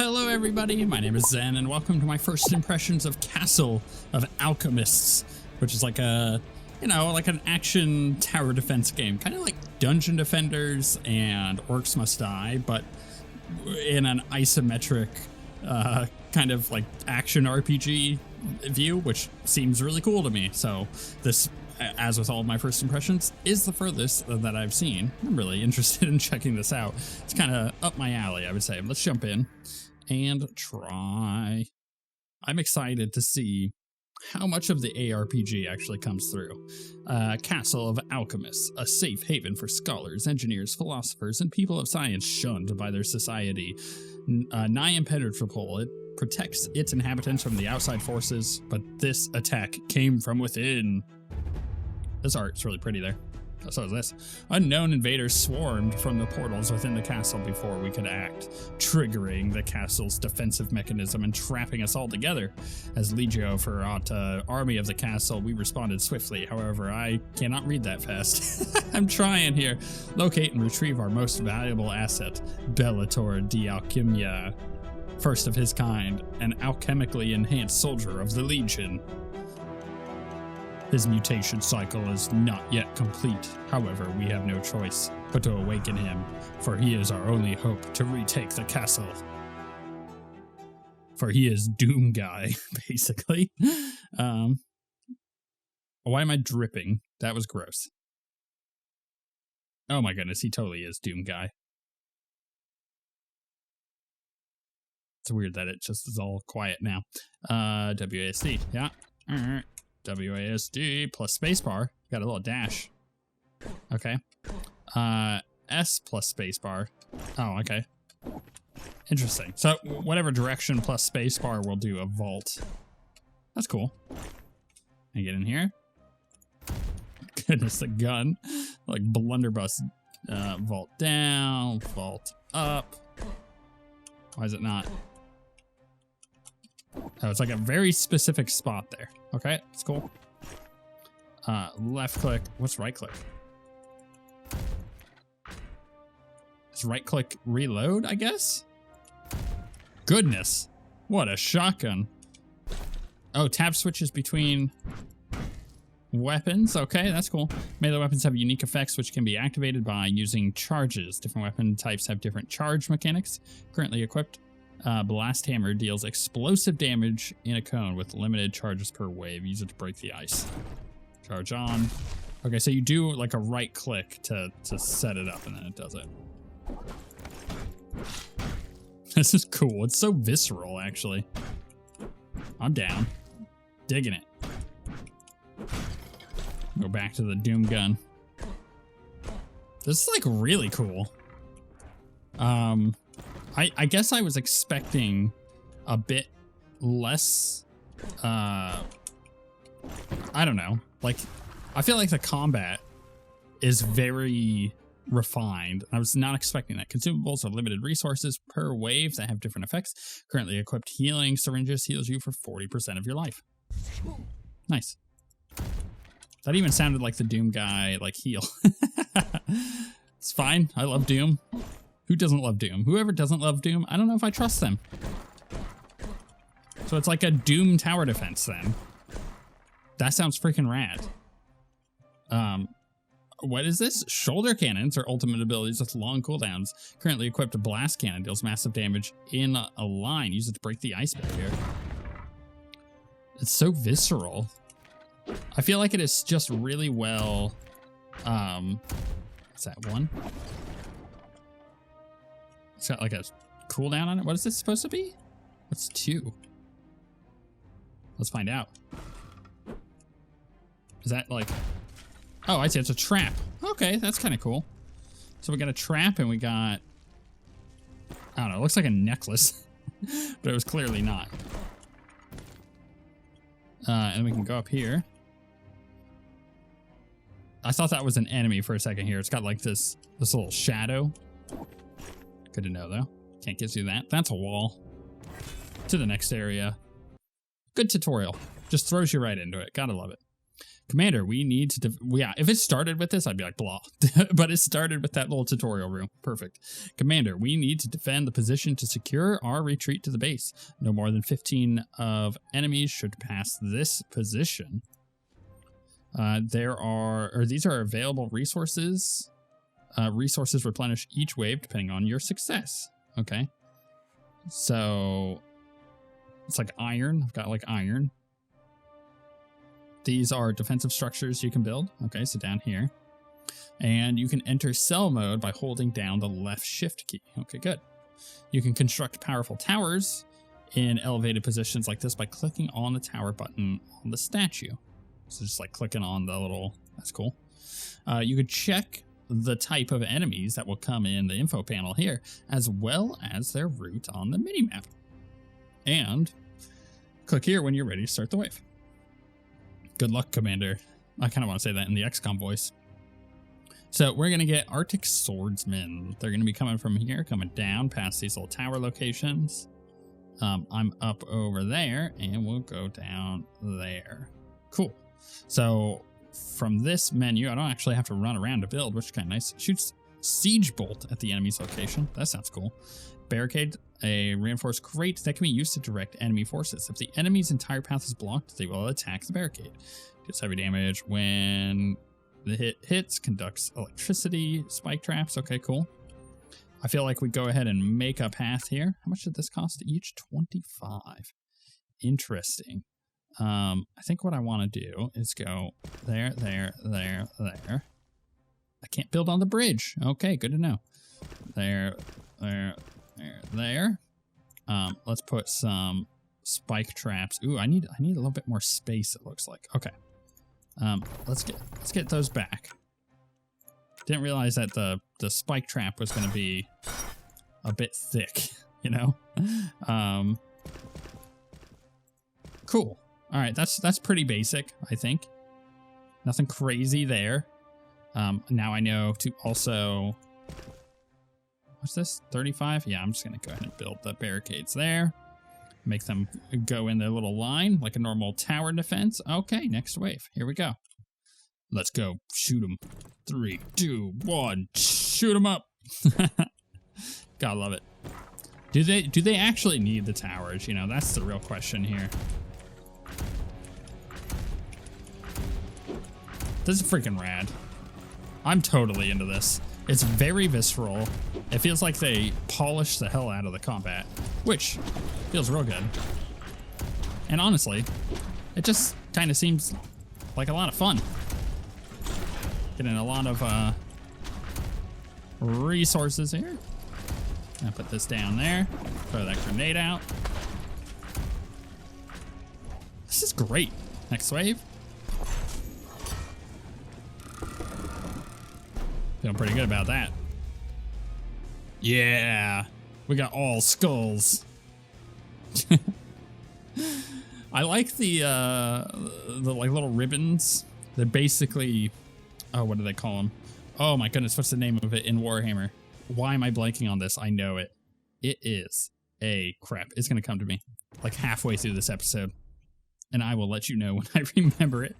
Hello everybody, my name is Zen and welcome to my first impressions of Castle of Alchemists, which is like a, like an action tower defense game, kind of like Dungeon Defenders and Orcs Must Die, but in an isometric kind of like action RPG view, which seems really cool to me. So this, as with all of my first impressions, is the furthest that I've seen. I'm really interested in checking this out. It's kind of up my alley, I would say. Let's jump in and try. I'm excited to see how much of the ARPG actually comes through. Castle of Alchemists, a safe haven for scholars, engineers, philosophers, and people of science shunned by their society. Nigh impenetrable, it protects its inhabitants from the outside forces, but this attack came from within. This art's really pretty there. So is this. Unknown invaders swarmed from the portals within the castle before we could act, triggering the castle's defensive mechanism and trapping us all together. As Legio for army of the castle, we responded swiftly. However, I cannot read that fast. I'm trying here. Locate and retrieve our most valuable asset, Bellator di Alchemia. First of his kind, an alchemically enhanced soldier of the Legion. His mutation cycle is not yet complete. However, we have no choice but to awaken him, for he is our only hope to retake the castle. For he is Doom Guy, basically. Why am I dripping? That was gross. Oh my goodness, he totally is Doom Guy. It's weird that it just is all quiet now. WASD, yeah. WASD plus spacebar. Got a little dash. Okay. S plus spacebar. Oh, okay. Interesting. So whatever direction plus spacebar will do a vault. That's cool. Can I get in here? Goodness, the gun. Like blunderbuss. Vault down, vault up. Why is it not? Oh, it's like a very specific spot there. Okay, that's cool. Left click. What's right click? Is right click reload, I guess? Goodness. What a shotgun. Oh, tab switches between weapons. Okay, that's cool. Melee weapons have unique effects which can be activated by using charges. Different weapon types have different charge mechanics. Currently equipped. Blast Hammer deals explosive damage in a cone with limited charges per wave. Use it to break the ice. Charge on. Okay, so you do like a right click to set it up and then it does it. This is cool. It's so visceral, actually. I'm down. Digging it. Go back to the Doom gun. This is like really cool. I guess I was expecting a bit less, I don't know, like, I feel like the combat is very refined. I was not expecting that. Consumables are limited resources per wave that have different effects. Currently equipped healing syringes heals you for 40% of your life. Nice. That even sounded like the Doom guy, like, heal. It's fine. I love Doom. Who doesn't love Doom? Whoever doesn't love Doom, I don't know if I trust them. So it's like a Doom tower defense then. That sounds freaking rad. What is this? Shoulder cannons are ultimate abilities with long cooldowns. Currently equipped, a blast cannon deals massive damage in a line. Use it to break the ice barrier. It's so visceral. I feel like it is just really well. What's that one? It's got like a cooldown on it. What is this supposed to be? What's 2? Let's find out. Is that like... Oh, I see. It's a trap. Okay, that's kind of cool. So we got a trap and we got... I don't know. It looks like a necklace. But it was clearly not. And we can go up here. I thought that was an enemy for a second here. It's got like this little shadow. Good to know, though. Can't get through that. That's a wall. To the next area. Good tutorial. Just throws you right into it. Gotta love it. Commander, we need to... yeah, if it started with this, I'd be like, blah. But it started with that little tutorial room. Perfect. Commander, we need to defend the position to secure our retreat to the base. No more than 15 of enemies should pass this position. These are available resources. Resources replenish each wave depending on your success. Okay. So it's like iron. I've got like iron. These are defensive structures you can build. Okay, so down here. And you can enter cell mode by holding down the left shift key. Okay, good. You can construct powerful towers in elevated positions like this by clicking on the tower button on the statue. So just like clicking on the little, that's cool. You could check the type of enemies that will come in the info panel here, as well as their route on the minimap. And click here when you're ready to start the wave. Good luck, Commander. I kind of want to say that in the XCOM voice. So we're going to get Arctic Swordsmen. They're going to be coming from here, coming down past these little tower locations. I'm up over there, and we'll go down there. Cool. So from this menu, I don't actually have to run around to build, which is kind of nice. Shoots Siege Bolt at the enemy's location. That sounds cool. Barricade, a reinforced crate that can be used to direct enemy forces. If the enemy's entire path is blocked, they will attack the barricade. Deals heavy damage when the hit hits, conducts electricity, spike traps. Okay, cool. I feel like we go ahead and make a path here. How much did this cost each? 25. Interesting. I think what I want to do is go there, there, there, there. I can't build on the bridge. Okay, good to know. There, there, there, there. Let's put some spike traps. Ooh, I need a little bit more space, it looks like. Okay. Let's get those back. Didn't realize that the spike trap was going to be a bit thick, you know? Cool. All right, that's pretty basic, I think. Nothing crazy there. Now I know to also... What's this? 35? Yeah, I'm just going to go ahead and build the barricades there. Make them go in their little line like a normal tower defense. Okay, next wave. Here we go. Let's go. Shoot them. 3, 2, 1. Shoot them up. Gotta love it. Do they actually need the towers? You know, that's the real question here. This is freaking rad. I'm totally into this. It's very visceral. It feels like they polished the hell out of the combat, which feels real good. And honestly, it just kind of seems like a lot of fun. Getting a lot of resources here. I'll put this down there. Throw that grenade out. This is great. Next wave. Feeling pretty good about that. Yeah, we got all skulls. I like the like little ribbons. They're basically, oh, what do they call them? Oh my goodness, what's the name of it in Warhammer? Why am I blanking on this? I know it. It is crap. It's gonna come to me like halfway through this episode, and I will let you know when I remember it.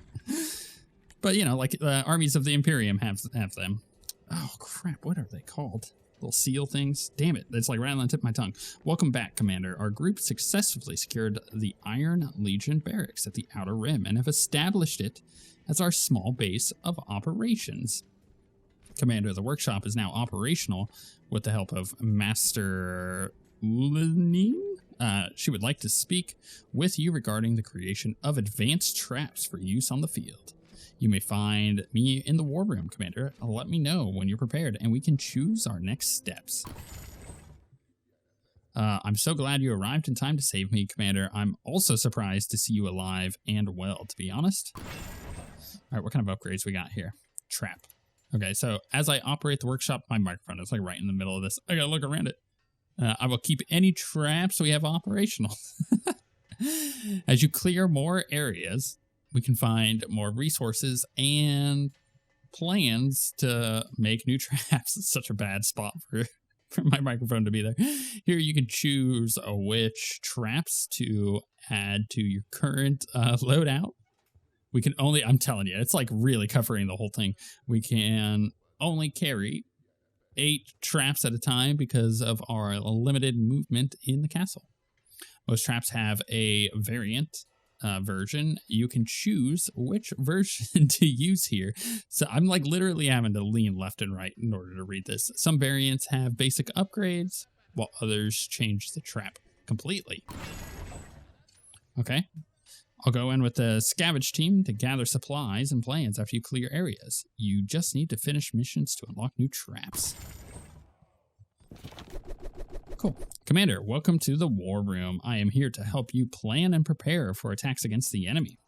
But you know, like the armies of the Imperium have them. Oh, crap. What are they called? Little seal things? Damn it. It's like right on the tip of my tongue. Welcome back, Commander. Our group successfully secured the Iron Legion barracks at the Outer Rim and have established it as our small base of operations. Commander, the workshop is now operational with the help of Master Lenin. She would like to speak with you regarding the creation of advanced traps for use on the field. You may find me in the war room, Commander. Let me know when you're prepared, and we can choose our next steps. I'm so glad you arrived in time to save me, Commander. I'm also surprised to see you alive and well, to be honest. All right, what kind of upgrades we got here? Trap. Okay, so as I operate the workshop, my microphone is like right in the middle of this. I gotta look around it. I will keep any traps we have operational. As you clear more areas, we can find more resources and plans to make new traps. It's such a bad spot for my microphone to be there. Here you can choose which traps to add to your current loadout. We can only, I'm telling you, it's like really covering the whole thing. We can only carry 8 traps at a time because of our limited movement in the castle. Most traps have a variant version. You can choose which version to use here. So I'm like literally having to lean left and right in order to read this. Some variants have basic upgrades, while others change the trap completely. Okay. I'll go in with the scavenge team to gather supplies and plans after you clear areas. You just need to finish missions to unlock new traps. Cool. Commander, welcome to the War Room. I am here to help you plan and prepare for attacks against the enemy.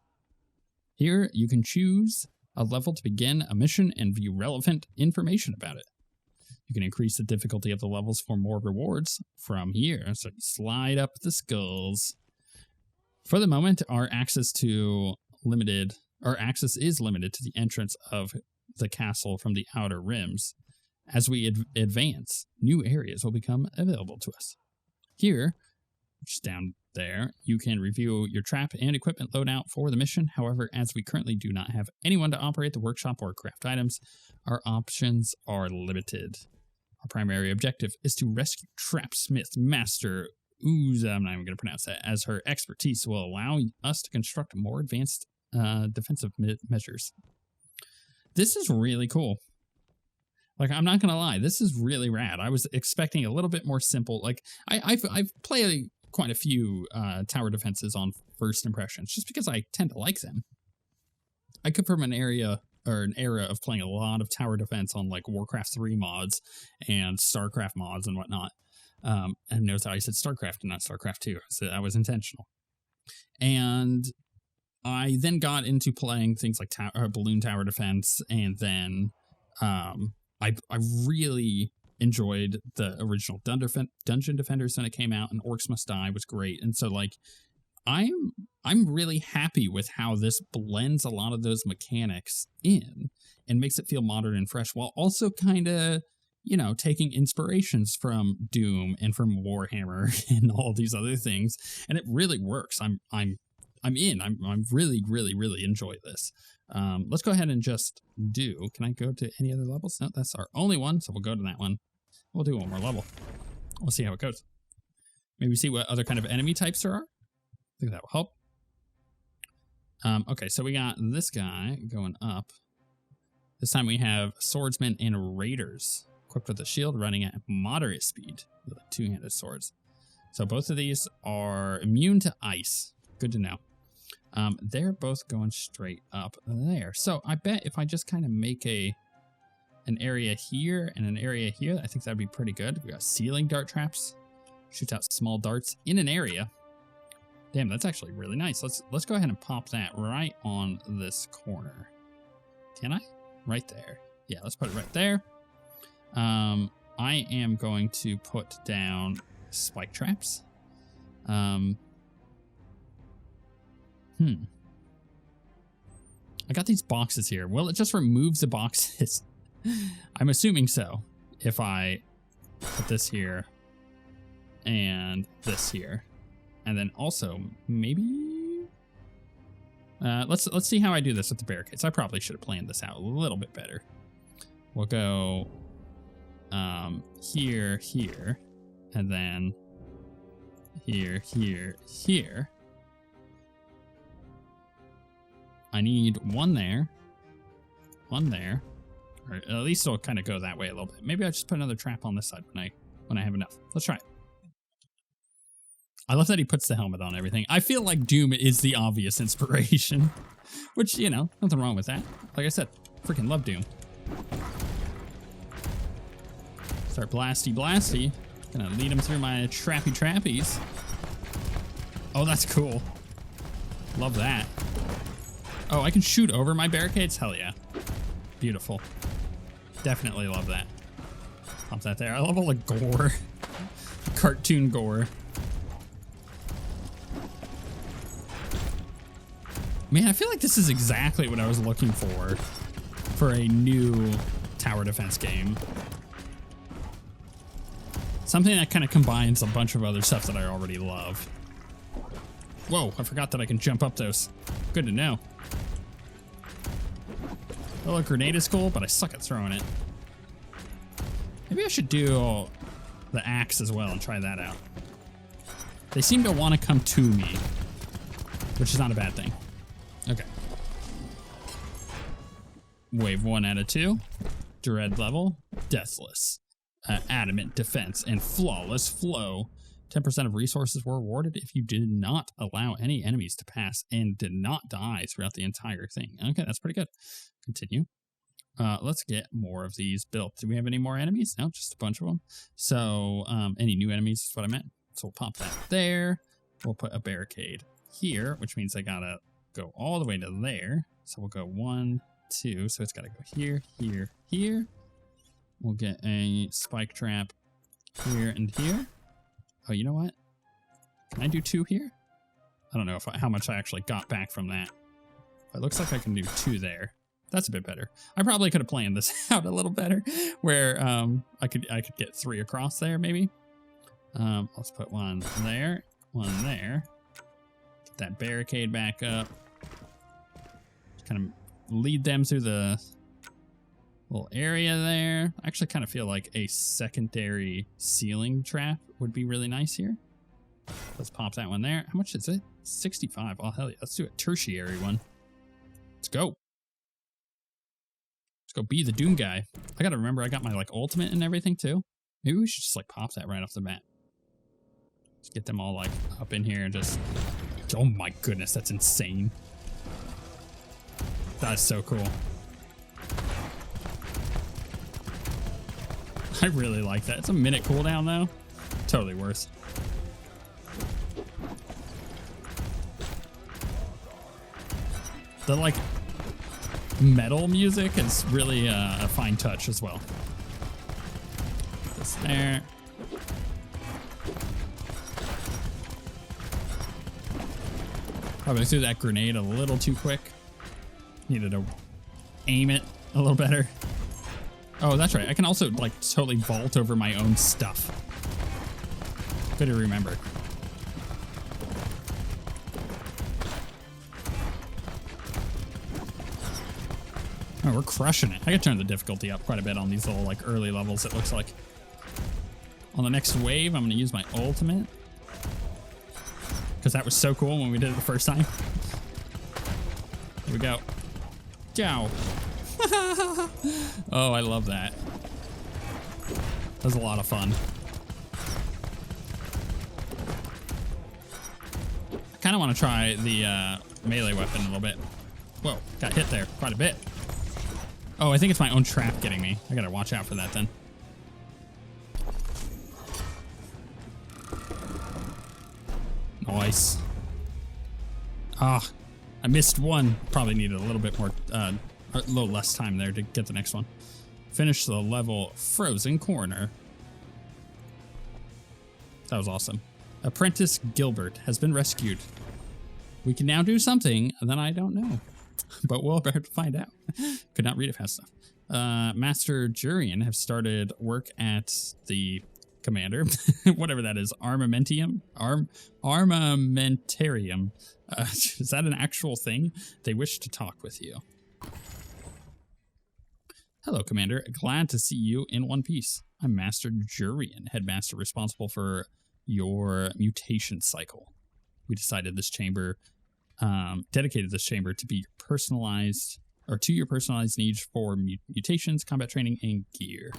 Here, you can choose a level to begin a mission and view relevant information about it. You can increase the difficulty of the levels for more rewards from here. So slide up the skulls. For the moment, our access is limited to the entrance of the castle from the outer rims. As we advance, new areas will become available to us. Here, which is down there, you can review your trap and equipment loadout for the mission. However, as we currently do not have anyone to operate the workshop or craft items, our options are limited. Our primary objective is to rescue Trapsmith Master Ooze, I'm not even going to pronounce that, as her expertise will allow us to construct more advanced defensive measures. This is really cool. Like, I'm not going to lie, this is really rad. I was expecting a little bit more simple. Like, I've played quite a few tower defenses on first impressions, just because I tend to like them. I come from an era of playing a lot of tower defense on, like, Warcraft 3 mods and StarCraft mods and whatnot. And notice how I said StarCraft and not StarCraft 2, so that was intentional. And I then got into playing things like Balloon Tower Defense, and then I really enjoyed the original Dungeon Defenders when it came out, and Orcs Must Die was great. And so, like, I'm really happy with how this blends a lot of those mechanics in and makes it feel modern and fresh, while also kind of, you know, taking inspirations from Doom and from Warhammer and all these other things, and it really works. I'm really enjoy this. Let's go ahead and just do. Can I go to any other levels? No, that's our only one, so we'll go to that one. We'll do one more level. We'll see how it goes. Maybe see what other kind of enemy types there are. I think that will help. Okay, so we got this guy going up. This time we have swordsmen and raiders, equipped with a shield running at moderate speed with two-handed swords. So both of these are immune to ice. Good to know. They're both going straight up there. So I bet if I just kind of make an area here and an area here, I think that'd be pretty good. We got ceiling dart traps. Shoots out small darts in an area. Damn, that's actually really nice. Let's go ahead and pop that right on this corner. Can I? Right there. Yeah, let's put it right there. I am going to put down spike traps. I got these boxes here. Well, it just removes the boxes. I'm assuming so. If I put this here and this here, and then also maybe let's see how I do this with the barricades. I probably should have planned this out a little bit better. We'll go here, here, and then here, here, here. I need one there, or at least it'll kind of go that way a little bit. Maybe I just put another trap on this side when I have enough. Let's try it. I love that he puts the helmet on everything. I feel like Doom is the obvious inspiration, which, you know, nothing wrong with that. Like I said, freaking love Doom. Start blasty. Gonna lead him through my trappies. Oh, that's cool. Love that. Oh, I can shoot over my barricades? Hell yeah. Beautiful. Definitely love that. Pop that there. I love all the gore. Cartoon gore. Man, I feel like this is exactly what I was looking for a new tower defense game. Something that kind of combines a bunch of other stuff that I already love. Whoa, I forgot that I can jump up those. Good to know. The little grenade is cool, but I suck at throwing it. Maybe I should do the axe as well and try that out. They seem to want to come to me, which is not a bad thing. Okay. Wave 1 out of 2. Dread level. Deathless. Adamant defense and flawless flow. 10% of resources were awarded if you did not allow any enemies to pass and did not die throughout the entire thing. Okay, that's pretty good. Continue. Let's get more of these built. Do we have any more enemies? No, just a bunch of them. So, any new enemies is what I meant. So we'll pop that there. We'll put a barricade here, which means I gotta go all the way to there. So we'll go 1, 2. So it's gotta go here, here, here. We'll get a spike trap here and here. Oh, you know what? Can I do 2 here? I don't know how much I actually got back from that. But it looks like I can do 2 there. That's a bit better. I probably could have planned this out a little better, where I could get 3 across there maybe. Let's put 1 there, 1 there. Get that barricade back up. Kind of lead them through the little area there. I actually kind of feel like a secondary ceiling trap would be really nice here. Let's pop that one there. How much is it? 65. Oh, hell yeah. Let's do a tertiary one. Let's go. Let's go be the Doom guy. I gotta remember I got my like ultimate and everything too. Maybe we should just like pop that right off the bat. Let's get them all like up in here and just... Oh my goodness, that's insane. That is so cool. I really like that. It's a minute cooldown though. Totally worth. The like metal music is really a fine touch as well. This there. Probably threw that grenade a little too quick. Needed to aim it a little better. Oh, that's right. I can also like totally vault over my own stuff. Good to remember. Oh, we're crushing it. I could turn the difficulty up quite a bit on these little like early levels, it looks like. On the next wave, I'm going to use my ultimate. Because that was so cool when we did it the first time. Here we go. Ciao. Oh, I love that. That was a lot of fun. I kind of want to try the melee weapon a little bit. Whoa, got hit there quite a bit. Oh, I think it's my own trap getting me. I gotta watch out for that then. Nice. Ah, I missed one. Probably needed a little bit more, a little less time there to get the next one. Finish the level Frozen Corner. That was awesome. Apprentice Gilbert has been rescued. We can now do something that I don't know, but we'll have to find out. Could not read it fast enough. Master Jurian have started work at the commander, whatever that is, armamentarium. Is that an actual thing? They wish to talk with you. Hello, Commander. Glad to see you in one piece. I'm Master Jurian, headmaster responsible for your mutation cycle. We decided this chamber, dedicated this chamber to be personalized, or to your personalized needs for mutations, combat training, and gear.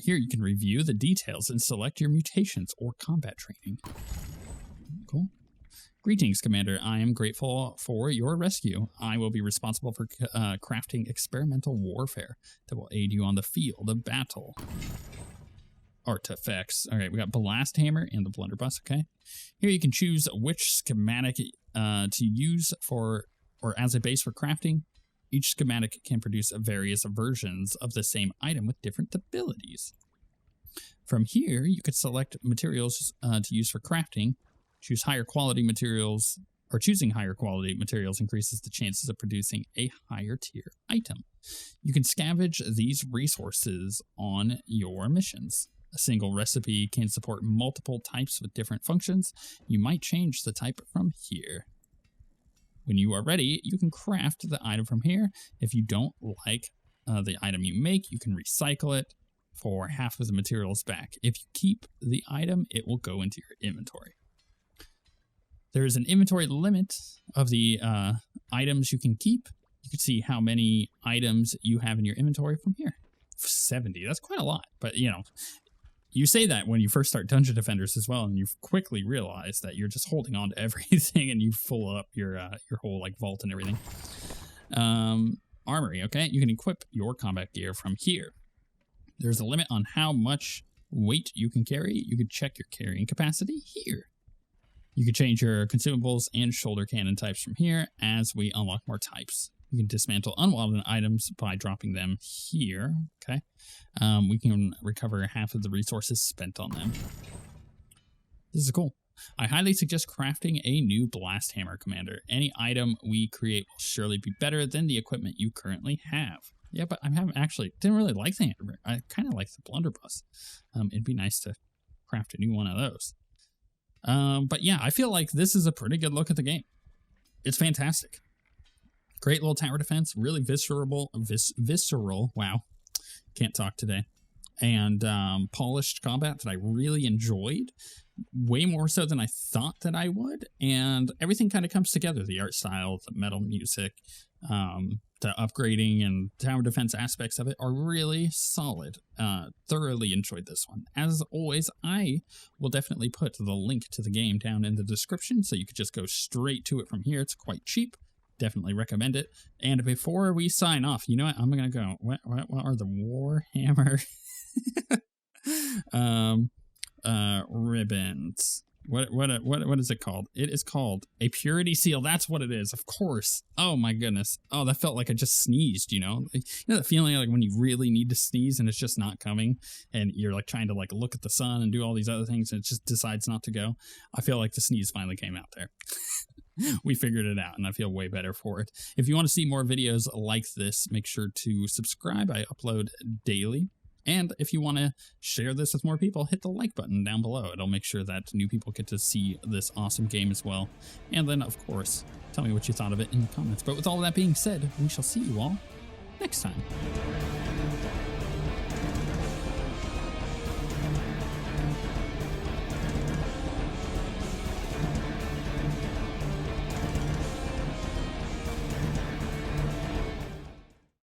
Here you can review the details and select your mutations or combat training. Cool. Greetings, Commander. I am grateful for your rescue. I will be responsible for crafting experimental warfare that will aid you on the field of battle. Artifacts. All right, we got Blast Hammer and the Blunderbuss, okay? Here you can choose which schematic to use for, or as a base for crafting. Each schematic can produce various versions of the same item with different abilities. From here, you could select materials to use for crafting. Choose higher quality materials, or choosing higher quality materials increases the chances of producing a higher tier item. You can scavenge these resources on your missions. A single recipe can support multiple types with different functions. You might change the type from here. When you are ready, you can craft the item from here. If you don't like the item you make, you can recycle it for half of the materials back. If you keep the item, it will go into your inventory. There is an inventory limit of the items you can keep. You can see how many items you have in your inventory from here. 70, that's quite a lot. But, you know, you say that when you first start Dungeon Defenders as well, and you quickly realize that you're just holding on to everything and you fill up your whole like vault and everything. Armory, okay? You can equip your combat gear from here. There's a limit on how much weight you can carry. You can check your carrying capacity here. You can change your consumables and shoulder cannon types from here as we unlock more types. You can dismantle unwanted items by dropping them here, okay? We can recover half of the resources spent on them. This is cool. I highly suggest crafting a new blast hammer commander. Any item we create will surely be better than the equipment you currently have. Yeah, but I haven't actually, didn't really like the hammer. I kind of like the blunderbuss. It'd be nice to craft a new one of those. But yeah, I feel like this is a pretty good look at the game. It's fantastic. Great little tower defense, really visceral, wow, can't talk today. And polished combat that I really enjoyed, way more so than I thought that I would. And everything kind of comes together. The art style, the metal music, the upgrading and tower defense aspects of it are really solid. Thoroughly enjoyed this one. As always, I will definitely put the link to the game down in the description, so you could just go straight to it from here. It's quite cheap. Definitely recommend it. And before we sign off, you know what? I'm gonna go. What are the Warhammer ribbons? What is it called? It is called a purity seal. That's what it is. Of course. Oh my goodness. Oh, that felt like I just sneezed. You know, that feeling like when you really need to sneeze and it's just not coming, and you're like trying to like look at the sun and do all these other things, and it just decides not to go. I feel like the sneeze finally came out there. We figured it out, and I feel way better for it. If you want to see more videos like this, make sure to subscribe. I upload daily. And if you want to share this with more people, hit the like button down below. It'll make sure that new people get to see this awesome game as well. And then, of course, tell me what you thought of it in the comments. But with all that being said, we shall see you all next time.